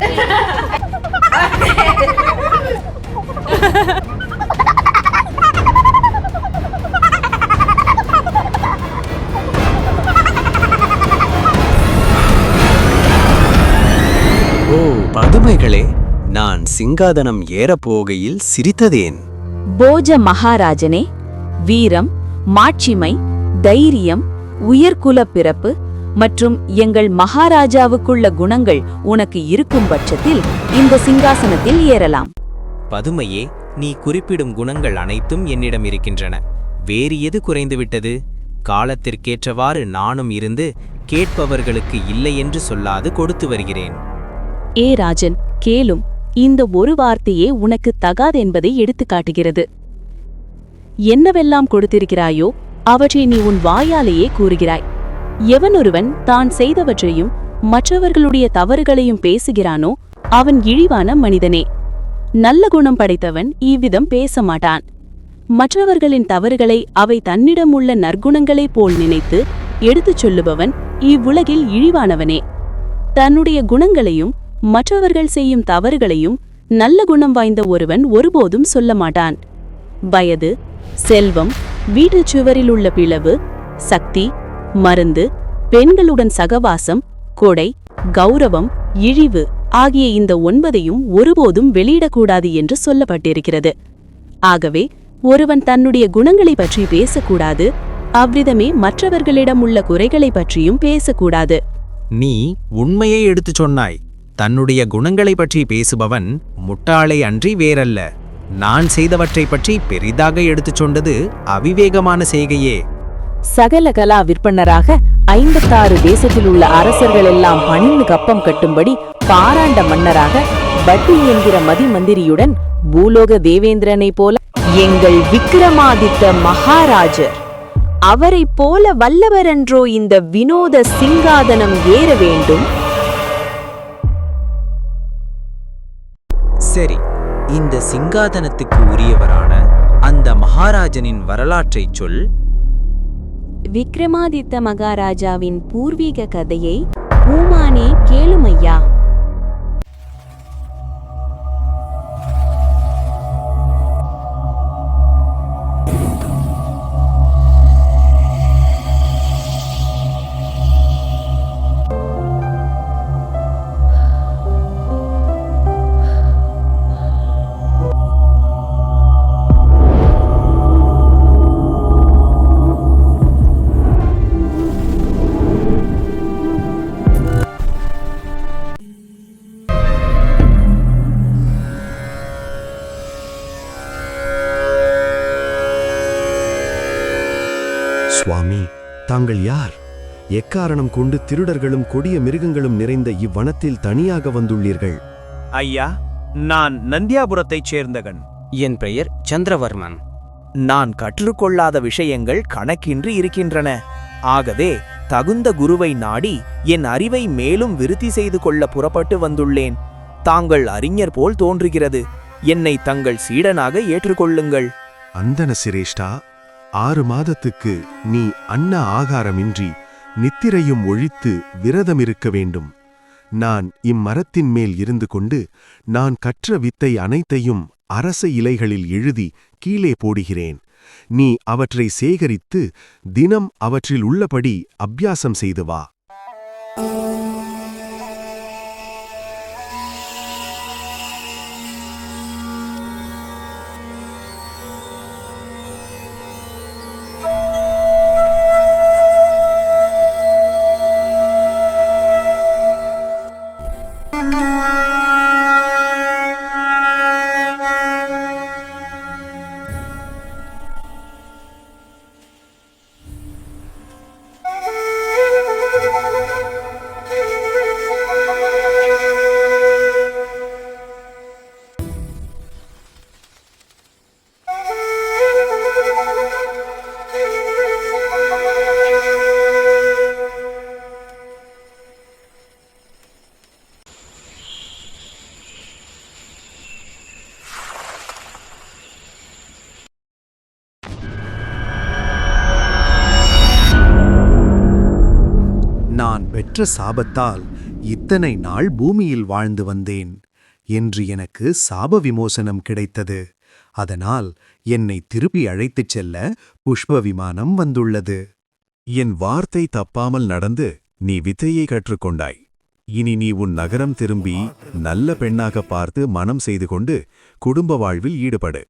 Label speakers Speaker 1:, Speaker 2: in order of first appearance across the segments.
Speaker 1: ஓ பதுமைகளே, நான் சிங்காதனம் ஏறப்போகையில் சிரித்ததேன்?
Speaker 2: போஜ மகாராஜனே, வீரம், மாட்சிமை, தைரியம், உயர்குல பிறப்பு மற்றும் எங்கள் மகாராஜாவுக்குள்ள குணங்கள் உனக்கு இருக்கும் பட்சத்தில் இந்த சிங்காசனத்தில் ஏறலாம்.
Speaker 3: பதுமையே, நீ குறிப்பிடும் குணங்கள் அனைத்தும் என்னிடம் இருக்கின்றன. வேறு எது குறைந்துவிட்டது? காலத்திற்கேற்றவாறு நானும் இருந்து கேட்பவர்களுக்கு இல்லை என்று சொல்லாது கொடுத்து வருகிறேன்.
Speaker 2: ஏ ராஜன், கேளும். இந்த ஒரு வார்த்தையே உனக்கு தகாதென்பதை எடுத்து காட்டுகிறது. என்னவெல்லாம் கொடுத்திருக்கிறாயோ அவற்றை நீ உன் வாயாலேயே கூறுகிறாய். எவனொருவன் தான் செய்தவற்றையும் மற்றவர்களுடைய தவறுகளையும் பேசுகிறானோ அவன் இழிவான மனிதனே. நல்ல குணம் படைத்தவன் இவ்விதம் பேச மாட்டான். மற்றவர்களின் தவறுகளை அவை தன்னிடம் உள்ள நற்குணங்களைப் போல் நினைத்து எடுத்துச் சொல்லுபவன் இவ்வுலகில் இழிவானவனே. தன்னுடைய குணங்களையும் மற்றவர்கள் செய்யும் தவறுகளையும் நல்ல குணம் வாய்ந்த ஒருவன் ஒருபோதும் சொல்ல மாட்டான். வயது, செல்வம், வீட்டுச் சுவரில் உள்ள பிளவு, சக்தி, மருந்து, பெண்களுடன் சகவாசம், கொடை, கௌரவம், இழிவு ஆகிய இந்த 9ஐயும் ஒருபோதும் வெளியிடக்கூடாது என்று சொல்லப்பட்டிருக்கிறது. ஆகவே ஒருவன் தன்னுடைய குணங்களை பற்றி பேசக்கூடாது. அவ்விதமே மற்றவர்களிடம் உள்ள குறைகளை பற்றியும் பேசக்கூடாது.
Speaker 3: நீ உண்மையை எடுத்துச் சொன்னாய். தன்னுடைய குணங்களை பற்றி பேசுபவன் முட்டாளை அன்றி வேறல்ல. நான் செய்தவற்றை பற்றி பெரிதாக எடுத்துச் சொன்னது அவிவேகமான செய்கையே.
Speaker 2: சகல கலா விற்பனராக 56 தேசத்தில் உள்ள அரசர்கள் எல்லாம் பணிந்து கப்பம் கட்டும்படி பாராண்ட மன்னராக பட்டி என்கிற மதி மந்திரியுடன் பூலோக தேவேந்திரனை போல எங்கள் விக்ரமாதித்த மகாராஜர், அவரைப் போல வல்லவரென்றோ இந்த வினோத சிங்காதனம் ஏற வேண்டும்.
Speaker 3: சரி, இந்த சிங்காதனத்துக்கு உரியவரான அந்த மகாராஜனின் வரலாற்றைச் சொல்.
Speaker 2: விக்ரமாதித்த மகாராஜாவின் பூர்வீக கதையை ஊமானே கேளுமையா.
Speaker 4: சுவாமி, தாங்கள் யார்? எக்காரணம் கொண்டு திருடர்களும் கொடிய மிருகங்களும் நிறைந்த இவ்வனத்தில் தனியாக வந்துள்ளீர்கள்?
Speaker 5: ஐயா, நான் நந்தியாபுரத்தைச் சேர்ந்தவன்.
Speaker 3: என் பெயர் சந்திரவர்மன்.
Speaker 5: நான் கற்றுக்கொள்ளாத விஷயங்கள் கணக்கின்றி இருக்கின்றன. ஆகவே தகுந்த குருவை நாடி என் அறிவை மேலும் விருத்தி செய்து கொள்ள புறப்பட்டு வந்துள்ளேன். தாங்கள் அறிஞர் போல் தோன்றுகிறது. என்னை தங்கள் சீடனாக ஏற்றுக்கொள்ளுங்கள்.
Speaker 4: அந்தன சிரேஷ்டா, 6 மாதத்துக்கு நீ அன்ன ஆகாரமின்றி நித்திரையும் ஒழித்து விரதமிருக்க வேண்டும். நான் இம்மரத்தின் மேல் இருந்து கொண்டு நான் கற்ற வித்தை அனைத்தையும் அரச இலைகளில் எழுதி கீழே போடுகிறேன். நீ அவற்றை சேகரித்து தினம் அவற்றில் உள்ளபடி அபியாசம் செய்து வா. பெற்ற சாபத்தால் இத்தனை நாள் பூமியில் வாழ்ந்து வந்தேன். என்று எனக்கு சாப விமோசனம் கிடைத்தது. அதனால் என்னை திருப்பி அழைத்துச் செல்ல புஷ்ப விமானம் வந்துள்ளது.
Speaker 6: என் வார்த்தை தப்பாமல் நடந்து நீ வித்தையை கற்றுக்கொண்டாய். இனி நீ உன் நகரம் திரும்பி நல்ல பெண்ணாக பார்த்து மனம் செய்து கொண்டு குடும்ப வாழ்வில் ஈடுபடு.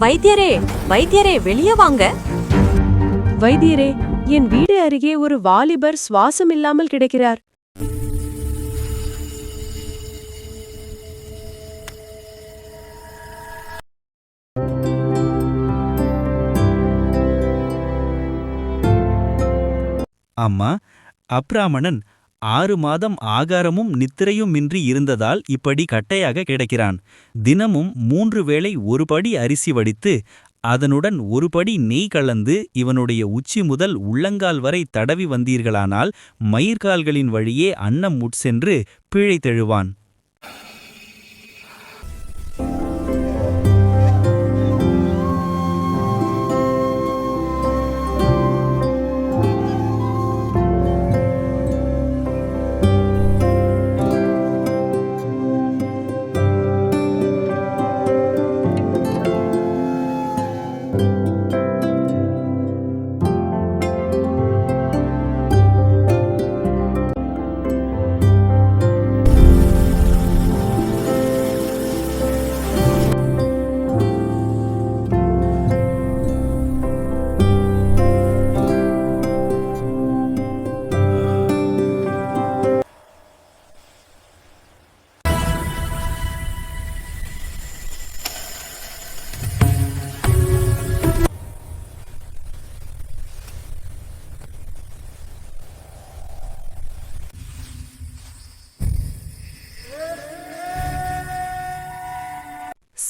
Speaker 7: வைத்தியரே, வைத்தியரே, வெளியே வாங்க.
Speaker 2: வைத்தியரே, என் வீடு அருகே ஒரு வாலிபர் சுவாசம் இல்லாமல் கிடக்கிறார்.
Speaker 8: அம்மா, அப்ராமணன் 6 மாதம் ஆகாரமும் நித்திரையுமின்றி இருந்ததால் இப்படி கட்டையாக கிடக்கிறான். தினமும் 3 வேளை ஒரு படி அரிசி வடித்து அதனுடன் ஒரு படி நெய் கலந்து இவனுடைய உச்சி முதல் உள்ளங்கால் வரை தடவி வந்தீர்களானால் மயிர்கால்களின் வழியே அன்னம் உட்சென்று பிழைத்தெழுவான்.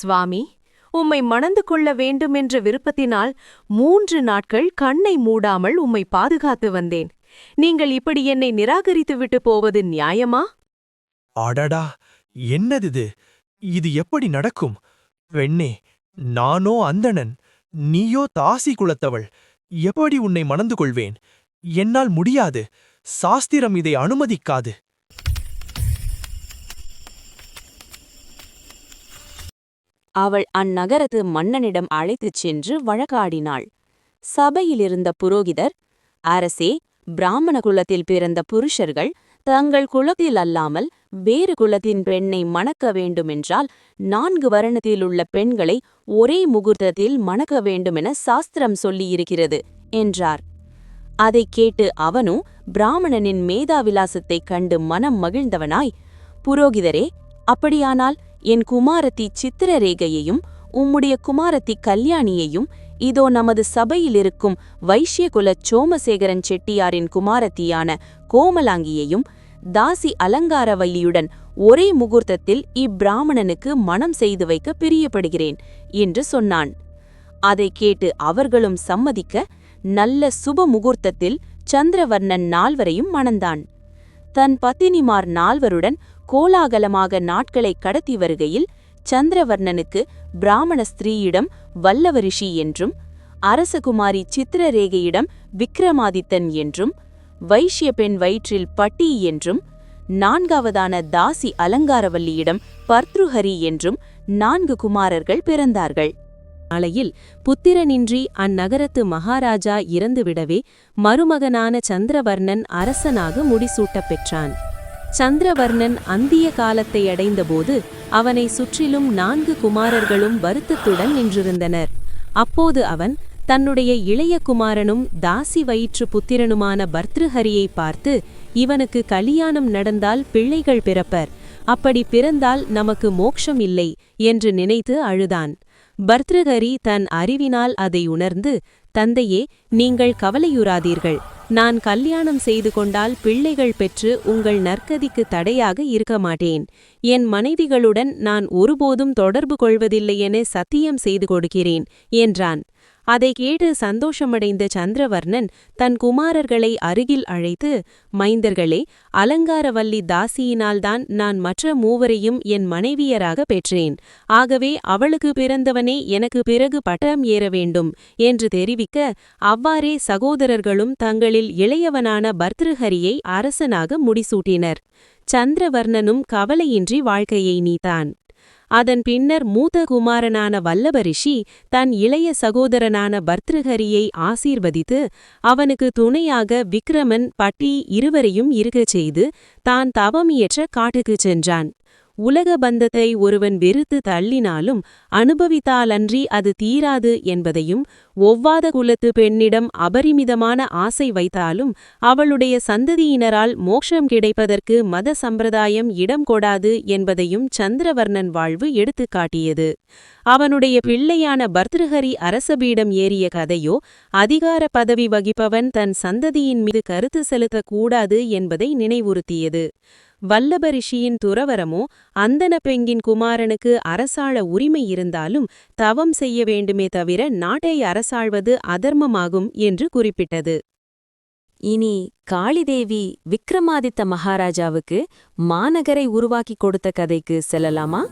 Speaker 2: சுவாமி, உம்மை மணந்து கொள்ள வேண்டுமென்ற விருப்பத்தினால் 3 நாட்கள் கண்ணை மூடாமல் உம்மை பாதுகாத்து வந்தேன். நீங்கள் இப்படி என்னை நிராகரித்துவிட்டு போவது நியாயமா?
Speaker 5: அடடா, என்னதிது? இது எப்படி நடக்கும்? பெண்ணே, நானோ அந்தணன், நீயோ தாசி குலத்தவள். எப்படி உன்னை மணந்து கொள்வேன்? என்னால் முடியாது. சாஸ்திரம் இதை அனுமதிக்காது.
Speaker 7: அவள் அந்நகரத்து மன்னனிடம் அழைத்துச் சென்று வழக்காடினாள். சபையிலிருந்த புரோகிதர், அரசே, பிராமண குலத்தில் பிறந்த புருஷர்கள் தங்கள் குலத்தில் அல்லாமல் வேறு குலத்தின் பெண்ணை மணக்க வேண்டுமென்றால் 4 வருணத்திலுள்ள பெண்களை ஒரே முகூர்த்தத்தில் மணக்க வேண்டுமென சாஸ்திரம் சொல்லியிருக்கிறது என்றார். அதைக் கேட்டு அவனும் பிராமணனின் மேதாவிலாசத்தைக் கண்டு மனம் மகிழ்ந்தவனாய், புரோகிதரே, அப்படியானால் என் குமாரத்தி சித்திரரேகையையும் உம்முடைய குமாரத்தி கல்யாணியையும் இதோ நமது சபையிலிருக்கும் வைஷ்யகுல சோமசேகரன் செட்டியாரின் குமாரத்தியான கோமலாங்கியையும் தாசி அலங்காரவல்லியுடன் ஒரே முகூர்த்தத்தில் இப்பிராமணனுக்கு மணம் செய்து வைக்க பிரியப்படுகிறேன் என்று சொன்னான். அதைக் கேட்டு அவர்களும் சம்மதிக்க நல்ல சுப முகூர்த்தத்தில் சந்திரவர்ணன் நால்வரையும் மணந்தான். தன் பத்தினிமார் நால்வருடன் கோலாகலமாக நாட்களை கடத்தி வருகையில் சந்திரவர்ணனுக்கு பிராமண ஸ்திரீயிடம் வல்லவரிஷி என்றும், அரசகுமாரி சித்திரரேகையிடம் விக்ரமாதித்தன் என்றும், வைஷ்ய பெண் வயிற்றில் பட்டி என்றும், நான்காவதான தாசி அலங்காரவல்லியிடம் பர்த்ருஹரி என்றும் 4 குமாரர்கள் பிறந்தார்கள்.
Speaker 2: நாளையில் புத்திரனின்றி அந்நகரத்து மகாராஜா இறந்துவிடவே மருமகனான சந்திரவர்ணன் அரசனாக முடிசூட்டப் பெற்றான். சந்திரவர்ணன் அந்திய காலத்தை அடைந்தபோது அவனை சுற்றிலும் 4 குமாரர்களும் வருத்தத்துடன் நின்றிருந்தனர். அப்போது அவன் தன்னுடைய இளைய குமாரனும் தாசி வயிற்று புத்திரனுமான பர்த்ருஹரியை பார்த்து, இவனுக்கு கல்யாணம் நடந்தால் பிள்ளைகள் பிறப்பர், அப்படி பிறந்தால் நமக்கு மோட்சம் இல்லை என்று நினைத்து அழுதான். பர்த்ருஹரி தன் அறிவினால் அதை உணர்ந்து, தந்தையே, நீங்கள் கவலையுறாதீர்கள், நான் கல்யாணம் செய்து கொண்டால் பிள்ளைகள் பெற்று உங்கள் நற்கதிக்கு தடையாக இருக்க மாட்டேன். என் மனைவிகளுடன் நான் ஒருபோதும் தொடர்பு கொள்வதில்லையென சத்தியம் செய்து கொடுக்கிறேன் என்றான். அதை கேட்டு சந்தோஷமடைந்த சந்திரவர்ணன் தன் குமாரர்களை அருகில் அழைத்து, மைந்தர்களே, அலங்காரவல்லி தாசியினால்தான் நான் மற்ற 3வரையும் என் மனைவியராக பெற்றேன். ஆகவே அவளுக்கு பிறந்தவனே எனக்கு பிறகு பட்டம் ஏற வேண்டும் என்று தெரிவிக்க, அவ்வாறே சகோதரர்களும் தங்களில் இளையவனான பர்த்ருஹரியை அரசனாக முடிசூட்டினர். சந்திரவர்ணனும் கவலையின்றி வாழ்க்கையை நீத்தான். அதன் பின்னர் மூத்த குமாரனான வல்லபரிஷி தன் இளைய சகோதரனான பர்த்ருஹரியை ஆசீர்வதித்து அவனுக்கு துணையாக விக்ரமன், பட்டி இருவரையும் இருக்கச் செய்து தான் தவம் இயற்ற காட்டுக்குச் சென்றான். உலக பந்தத்தை ஒருவன் வெறுத்து தள்ளினாலும் அனுபவித்தாலன்றி அது தீராது என்பதையும், ஒவ்வாத குலத்து பெண்ணிடம் அபரிமிதமான ஆசை வைத்தாலும் அவளுடைய சந்ததியினரால் மோட்சம் கிடைப்பதற்கு மத சம்பிரதாயம் இடம் கொடாது என்பதையும் சந்திரவர்ணன் வாழ்வு எடுத்துக்காட்டியது. அவனுடைய பிள்ளையான பர்த்ருஹரி அரசபீடம் ஏறிய கதையோ, அதிகார பதவி வகிப்பவன் தன் சந்ததியின் மீது கருத்து செலுத்தக்கூடாது என்பதை நினைவுறுத்தியது. வல்லபரிஷியின் துறவரமோ, அந்தன பெண்ணின் குமாரனுக்கு அரசாள உரிமை இருந்தாலும் தவம் செய்ய வேண்டுமே தவிர நாட்டை அரசாழ்வது அதர்மமாகும் என்று குறிப்பிட்டது.
Speaker 7: இனி காளிதேவி விக்ரமாதித்த மகாராஜாவுக்கு மாநகரை உருவாக்கி கொடுத்த கதைக்கு செல்லலாமா?